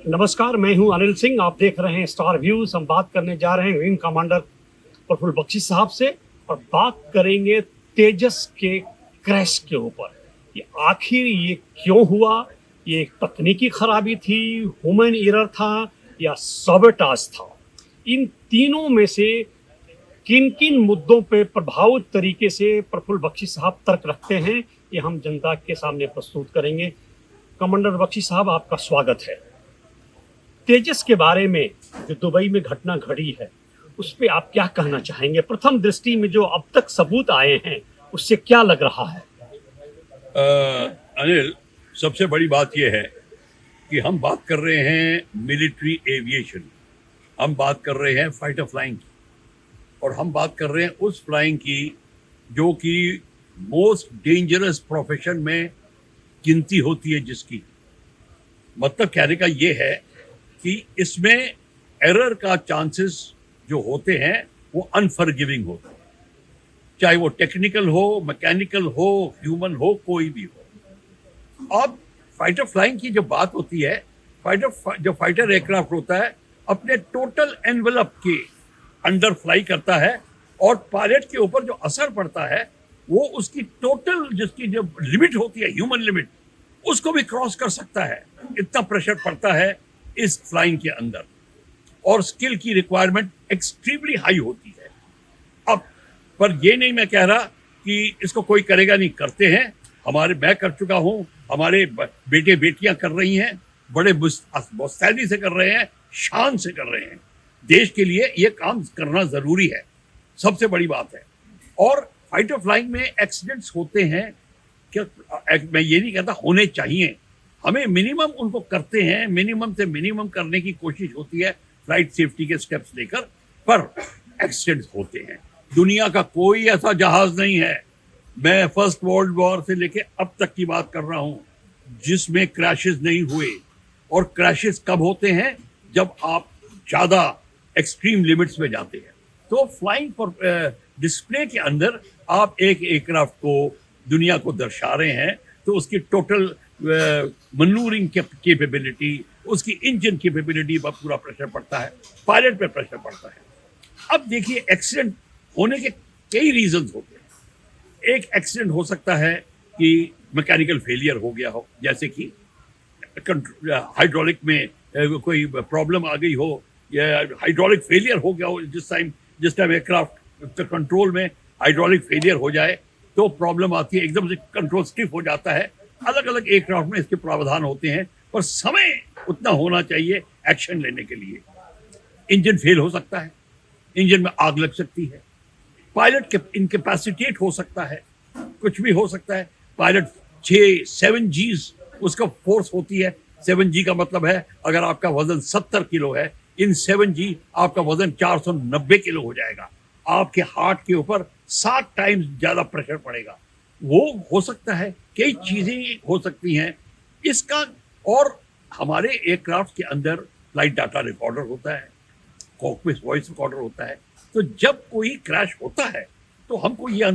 नमस्कार, मैं हूं अनिल सिंह। आप देख रहे हैं स्टार व्यूज। हम बात करने जा रहे हैं विंग कमांडर प्रफुल्ल बख्शी साहब से और बात करेंगे तेजस के क्रैश के ऊपर। ये आखिर ये क्यों हुआ? ये एक तकनीकी खराबी थी, ह्यूमन एरर था या सॉबोटाज था? इन तीनों में से किन किन मुद्दों पे प्रभावित तरीके से प्रफुल्ल बख्शी साहब तर्क रखते हैं, ये हम जनता के सामने प्रस्तुत करेंगे। कमांडर बख्शी साहब, आपका स्वागत है। तेजस के बारे में जो दुबई में घटना घड़ी है, उस पर आप क्या कहना चाहेंगे? प्रथम दृष्टि में जो अब तक सबूत आए हैं, उससे क्या लग रहा है? अनिल, सबसे बड़ी बात यह है कि हम बात कर रहे हैं मिलिट्री एविएशन, हम बात कर रहे हैं फाइटर फ्लाइंग की, और हम बात कर रहे हैं उस फ्लाइंग की जो कि मोस्ट डेंजरस प्रोफेशन में गिनती होती है, जिसकी मतलब कहने का ये है कि इसमें एरर का चांसेस जो होते हैं वो अनफॉरगिविंग होते हैं, चाहे वो टेक्निकल हो, मैकेनिकल हो, ह्यूमन हो, कोई भी हो। अब फाइटर फ्लाइंग की जो बात होती है, जो फाइटर एयरक्राफ्ट होता है अपने टोटल एनवेलप के अंडर फ्लाई करता है, और पायलट के ऊपर जो असर पड़ता है वो उसकी टोटल जिसकी जो लिमिट होती है, ह्यूमन लिमिट, उसको भी क्रॉस कर सकता है। इतना प्रेशर पड़ता है इस फ्लाइंग के अंदर, और स्किल की रिक्वायरमेंट एक्सट्रीमली हाई होती है। अब पर ये नहीं मैं कह रहा कि इसको कोई करेगा नहीं, करते हैं। मैं कर चुका हूं, हमारे बेटे बेटियां कर रही हैं, बड़े मुस्तैदी से कर रहे हैं, शान से कर रहे हैं। देश के लिए ये काम करना जरूरी है, सबसे बड़ी बात है। और फाइटर फ्लाइंग में एक्सीडेंट्स होते हैं, क्या मैं ये नहीं कहता होने चाहिए, हमें मिनिमम उनको करते हैं, मिनिमम से मिनिमम करने की कोशिश होती है फ्लाइट सेफ्टी के स्टेप्स लेकर, पर एक्सीडेंट्स होते हैं। दुनिया का कोई ऐसा जहाज नहीं है, मैं फर्स्ट वर्ल्ड वॉर से लेके अब तक की बात कर रहा हूं, जिसमें क्रैशेस नहीं हुए। और क्रैशेस कब होते हैं? जब आप ज्यादा एक्सट्रीम लिमिट्स में जाते हैं। तो फ्लाइंग पर डिस्प्ले के अंदर आप एक एयरक्राफ्ट को दुनिया को दर्शा रहे हैं, तो उसकी टोटल मनूवरिंग कैपेबिलिटी, उसकी इंजन कैपेबिलिटी पर पूरा प्रेशर पड़ता है, पायलट पे प्रेशर पड़ता है। अब देखिए, एक्सीडेंट होने के कई रीजंस होते हैं। एक एक्सीडेंट हो सकता है कि मैकेनिकल फेलियर हो गया हो, जैसे कि हाइड्रोलिक में कोई प्रॉब्लम आ गई हो, या हाइड्रोलिक फेलियर हो गया हो। जिस टाइम एयरक्राफ्ट कंट्रोल में हाइड्रोलिक फेलियर हो जाए तो प्रॉब्लम आती है, एकदम से कंट्रोल स्टिफ हो जाता है। अलग अलग एयरक्राफ्ट में इसके प्रावधान होते हैं, पर समय उतना होना चाहिए एक्शन लेने के लिए। इंजन फेल हो सकता है, इंजन में आग लग सकती है, पायलट के इनकैपेसिटेट हो सकता है, कुछ भी हो सकता है। पायलट 7 Gs उसका फोर्स होती है। 7 G का मतलब है अगर आपका वजन 70 किलो है, इन 7 G आपका वजन 490 किलो हो जाएगा। आपके हार्ट के ऊपर 7 टाइम्स ज्यादा प्रेशर पड़ेगा। वो हो सकता है, कई चीजें हो सकती हैं इसका। और हमारे एयरक्राफ्ट के अंदर फ्लाइट डाटा रिकॉर्डर होता है, कॉकपिट वॉइस रिकॉर्डर होता है। तो जब कोई क्रैश होता है तो हमको ये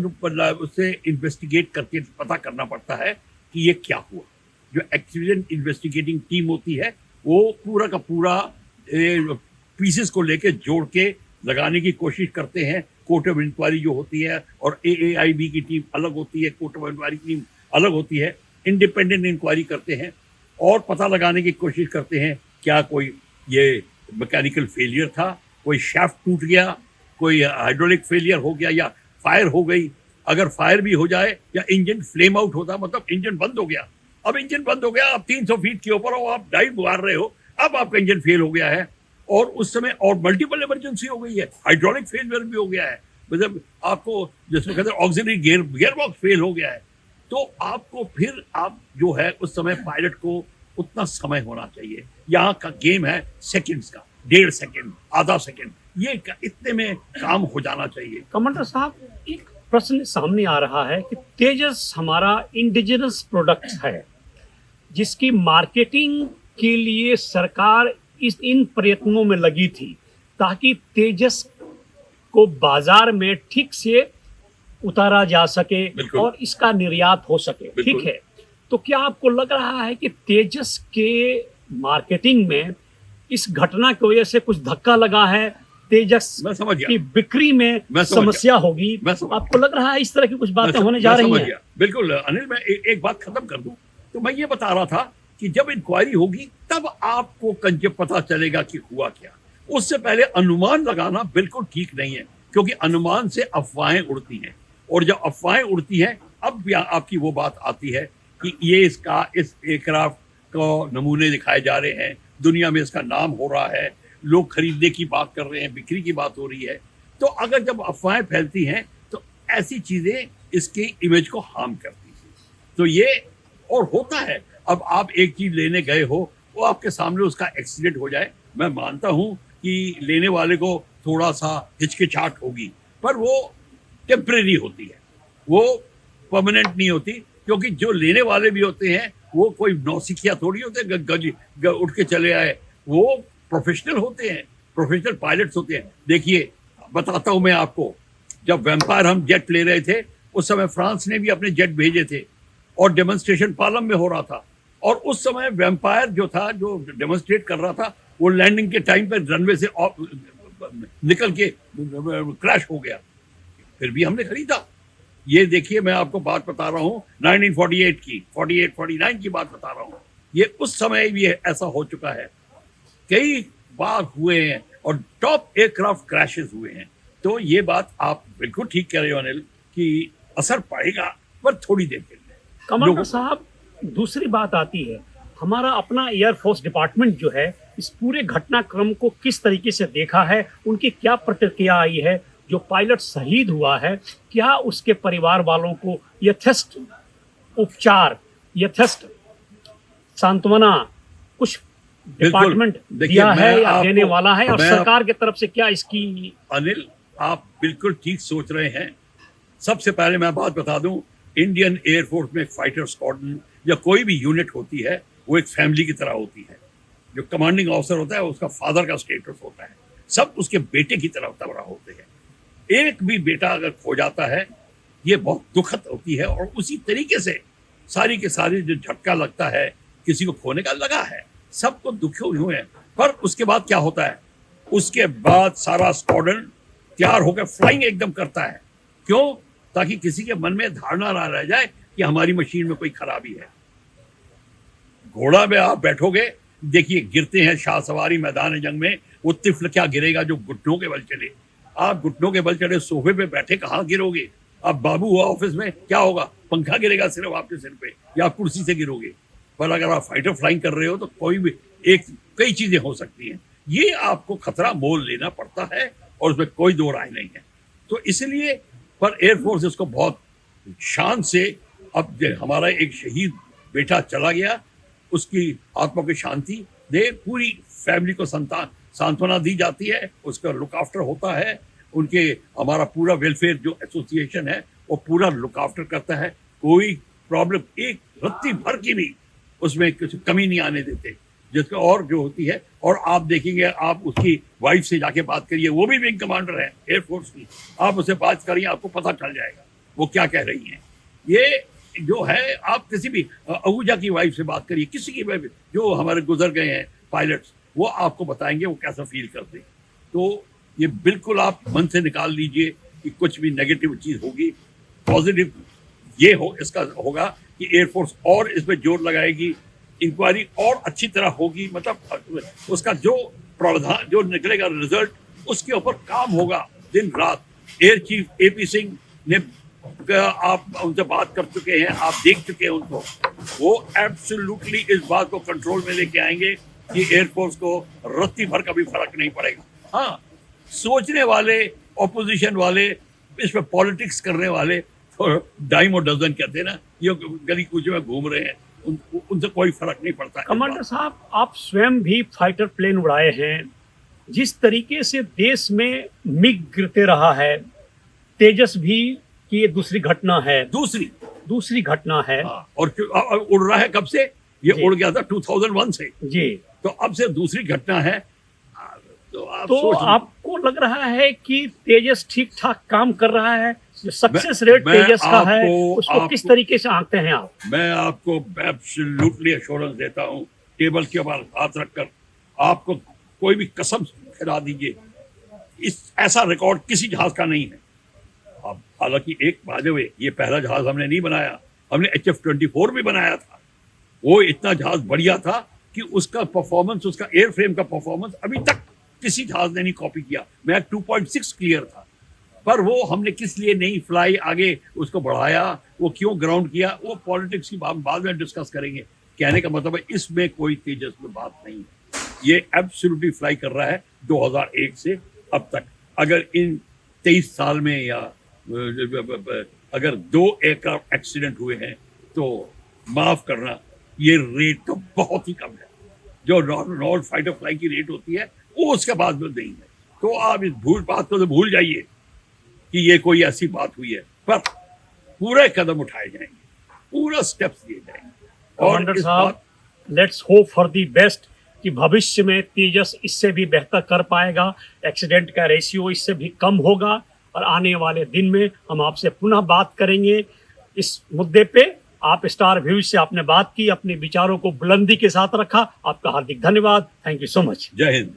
उससे इन्वेस्टिगेट करके पता करना पड़ता है कि ये क्या हुआ। जो एक्सीडेंट इन्वेस्टिगेटिंग टीम होती है वो पूरा का पूरा पीसेस को लेके जोड़ के लगाने की कोशिश करते हैं। कोर्ट ऑफ इंक्वायरी जो होती है, और AAIB की टीम अलग होती है, कोर्ट ऑफ इंक्वायरी की टीम अलग होती है। इंडिपेंडेंट इंक्वायरी करते हैं और पता लगाने की कोशिश करते हैं क्या कोई ये मैकेनिकल फेलियर था, कोई शाफ्ट टूट गया, कोई हाइड्रोलिक फेलियर हो गया, या फायर हो गई। अगर फायर भी हो जाए या इंजन फ्लेम आउट होता, मतलब इंजन बंद हो गया। अब इंजन बंद हो गया, आप 300 फीट के ऊपर हो, आप डाइव मार रहे हो, अब आपका इंजन फेल हो गया है, और उस समय और मल्टीपल इमरजेंसी हो गई है, हाइड्रोलिक फेलियर भी हो गया है, मतलब आपको जिसमें कहते हैं ऑक्सिलरी गियर बॉक्स फेल हो गया है, तो आपको फिर आप जो है उस समय पायलट को उतना समय होना चाहिए। यहाँ का गेम है सेकंड्स का, 1.5 सेकंड, आधा सेकंड, ये इतने में काम हो जाना चाहिए। कमांडर साहब, एक प्रश्न सामने आ रहा है कि तेजस हमारा इंडिजिनस प्रोडक्ट है, जिसकी मार्केटिंग के लिए सरकार इन प्रयत्नों में लगी थी ताकि तेजस को बाजार में ठीक से उतारा जा सके और इसका निर्यात हो सके। ठीक है, तो क्या आपको लग रहा है कि तेजस के मार्केटिंग में इस घटना की वजह से कुछ धक्का लगा है, तेजस मैं समझ गया। की बिक्री में मैं समझ समस्या होगी, मैं समझ आपको लग रहा है इस तरह की कुछ बातें होने जा मैं रही समझ हैं? गया। बिल्कुल अनिल, मैं एक बात खत्म कर दूं तो मैं ये बता रहा था कि जब इंक्वायरी होगी तब आपको कंजब पता चलेगा कि हुआ क्या। उससे पहले अनुमान लगाना बिल्कुल ठीक नहीं है, क्योंकि अनुमान से अफवाहें उड़ती हैं, और जब अफवाहें उड़ती हैं अब भी आपकी वो बात आती है कि ये इस एयरक्राफ्ट को नमूने दिखाए जा रहे हैं, दुनिया में इसका नाम हो रहा है, लोग खरीदने की बात कर रहे हैं, बिक्री की बात हो रही है। तो अगर जब अफवाहें फैलती हैं तो ऐसी चीजें इसकी इमेज को हार्म करती हैं। तो ये और होता है। अब आप एक चीज लेने गए हो, वो आपके सामने उसका एक्सीडेंट हो जाए, मैं मानता हूं कि लेने वाले को थोड़ा सा हिचकिचाहट होगी, पर वो टेम्परेरी होती है, वो परमानेंट नहीं होती। क्योंकि जो लेने वाले भी होते हैं वो कोई नौसिखिया थोड़ी होते उठ के चले आए, वो प्रोफेशनल होते हैं, प्रोफेशनल पायलट्स होते हैं। देखिए बताता हूं मैं आपको, जब वेम्पायर हम जेट ले रहे थे उस समय फ्रांस ने भी अपने जेट भेजे थे और डेमोन्स्ट्रेशन पालम में हो रहा था, और उस समय वेम्पायर जो था, जो डेमोन्स्ट्रेट कर रहा था, वो लैंडिंग के टाइम पर रनवे से निकल के क्रैश हो गया, फिर भी हमने खरीदा। ये देखिए मैं आपको बात बता रहा हूँ 1948 की, 48-49 की बात बता रहा हूँ। ये उस समय भी ऐसा हो चुका है, कई बार हुए हैं और टॉप एयरक्राफ्ट क्रैशेस हुए हैं। तो ये बात आप बिल्कुल ठीक कह रहे हो अनिल कि असर पड़ेगा, पर थोड़ी देर के लिए। कमांडर साहब, दूसरी बात आती है, हमारा अपना एयरफोर्स डिपार्टमेंट जो है इस पूरे घटनाक्रम को किस तरीके से देखा है, उनकी क्या प्रतिक्रिया आई है? जो पायलट शहीद हुआ है, क्या उसके परिवार वालों को यथेष्ट उपचार, यथेष्ट सांत्वना कुछ डिपार्टमेंट दिया है या देने वाला है, और सरकार की तरफ से क्या इसकी? अनिल, आप बिल्कुल ठीक सोच रहे हैं। सबसे पहले मैं बात बता दूं, इंडियन एयरफोर्स में फाइटर स्क्वाड्रन या कोई भी यूनिट होती है वो एक फैमिली की तरह होती है। जो कमांडिंग ऑफिसर होता है उसका फादर का स्टेटस होता है, सब उसके बेटे की तरह तबरा होते हैं। एक भी बेटा अगर खो जाता है ये बहुत दुखद होती है, और उसी तरीके से सारी के सारी जो झटका लगता है किसी को खोने का लगा है, सबको दुखे हुए हैं। पर उसके बाद क्या होता है, उसके बाद सारा स्क्वाड्रन तैयार होकर फ्लाइंग एकदम करता है। क्यों? ताकि किसी के मन में धारणा ना रह जाए कि हमारी मशीन में कोई खराबी है। घोड़ा में आप बैठोगे, देखिए गिरते हैं शाह सवारी मैदान जंग में, वो तिफल क्या गिरेगा जो घुटनों के बल चले। आप घुटनों के बल चढ़े सोफे पे बैठे कहाँ गिरोगे? अब बाबू हुआ ऑफिस में, क्या होगा? पंखा गिरेगा सिर्फ आपके सिर पे, या आप कुर्सी से गिरोगे। पर अगर आप फाइटर फ्लाइंग कर रहे हो तो कोई भी कई चीजें हो सकती हैं। ये आपको खतरा मोल लेना पड़ता है और उसमें कोई दो राय नहीं है। तो इसलिए पर एयरफोर्स इसको बहुत शान से, अब हमारा एक शहीद बेटा चला गया, उसकी आत्मा को शांति दे, पूरी फैमिली को सांत्वना दी जाती है, उसका लुक आफ्टर होता है, उनके हमारा पूरा वेलफेयर जो एसोसिएशन है वो पूरा लुक आफ्टर करता है। कोई प्रॉब्लम एक रत्ती भर की भी उसमें कुछ कमी नहीं आने देते, जिसका और जो होती है। और आप देखेंगे, आप उसकी वाइफ से जाके बात करिए, वो भी विंग कमांडर है एयरफोर्स की, आप उससे बात करिए, आपको पता चल जाएगा वो क्या कह रही हैं। ये जो है, आप किसी भी आहूजा की वाइफ से बात करिए, किसी की वाइफ जो हमारे गुजर गए हैं पायलट्स, वो आपको बताएंगे वो कैसा फील करते हैं। तो ये बिल्कुल आप मन से निकाल लीजिए कि कुछ भी नेगेटिव चीज होगी, पॉजिटिव ये हो इसका होगा कि एयरफोर्स और इस पर जोर लगाएगी, इंक्वायरी और अच्छी तरह होगी, मतलब उसका जो प्रावधान जो निकलेगा रिजल्ट, उसके ऊपर काम होगा दिन रात। एयर चीफ एपी सिंह ने, आप उनसे बात कर चुके हैं, आप देख चुके हैं उनको, वो एब्सोल्युटली इस बात को कंट्रोल में लेके आएंगे कि एयरफोर्स को रत्ती भर का भी फर्क नहीं पड़ेगा। हाँ, सोचने वाले, ऑपोजिशन वाले, इसमें पॉलिटिक्स करने वाले तो डाइम और डजन कहते हैं ना, ये गली कूचे में घूम रहे हैं, उनसे कोई फर्क नहीं पड़ता। कमांडर साहब, आप स्वयं भी फाइटर प्लेन उड़ाए हैं, जिस तरीके से देश में मिग गिरते रहा है, तेजस भी की ये दूसरी घटना है, दूसरी घटना है। और उड़ रहा है कब से? ये उड़ गया था 2001 से जी, तो अब से दूसरी घटना है। तो आपको लग रहा है कि तेजस ठीक ठाक काम कर रहा है? जो सक्सेस रेट तेजस का है उसको किस तरीके से आंकते हैं आप? मैं आपको एब्सोल्युटली एश्योरेंस देता हूं, टेबल के ऊपर हाथ रखकर आपको कोई भी कसम खिला दीजिए, इस ऐसा रिकॉर्ड किसी जहाज का नहीं है। अब हालांकि एक बात है, ये पहला जहाज हमने नहीं बनाया, हमने HF-24 भी बनाया था। वो इतना जहाज बढ़िया था कि उसका परफॉर्मेंस, उसका एयर फ्रेम का परफॉर्मेंस अभी तक किसी जहाज ने नहीं कॉपी किया। मैं 2.6 क्लियर था, पर वो हमने किस लिए नहीं फ्लाई आगे उसको बढ़ाया, वो क्यों ग्राउंड किया, वो पॉलिटिक्स की बाद में डिस्कस करेंगे। कहने का मतलब है इसमें कोई तेजस में बात नहीं है, ये एब्सोल्युटली फ्लाई कर रहा है 2001 से अब तक। अगर इन 23 साल में या अगर 2 एयरक्राफ्ट एक्सीडेंट हुए हैं तो माफ करना, ये रेट तो बहुत ही कम है। जो नॉर्मल फाइटर फ्लाई की रेट होती है वो उसके बाद में नहीं है। तो आप इस बात को तो भूल जाइए कि ये कोई ऐसी बात हुई है, पर पूरे कदम उठाए जाएंगे, पूरा स्टेप्स लिए जाएंगे। कमांडर साहब, let's hope for the best कि भविष्य में तेजस इससे भी बेहतर कर पाएगा, एक्सीडेंट का रेशियो इससे भी कम होगा, और आने वाले दिन में हम आपसे पुनः बात करेंगे इस मुद्दे पे। आप स्टार व्यूज से आपने बात की, अपने विचारों को बुलंदी के साथ रखा, आपका हार्दिक धन्यवाद। Thank you so much. जय हिंद।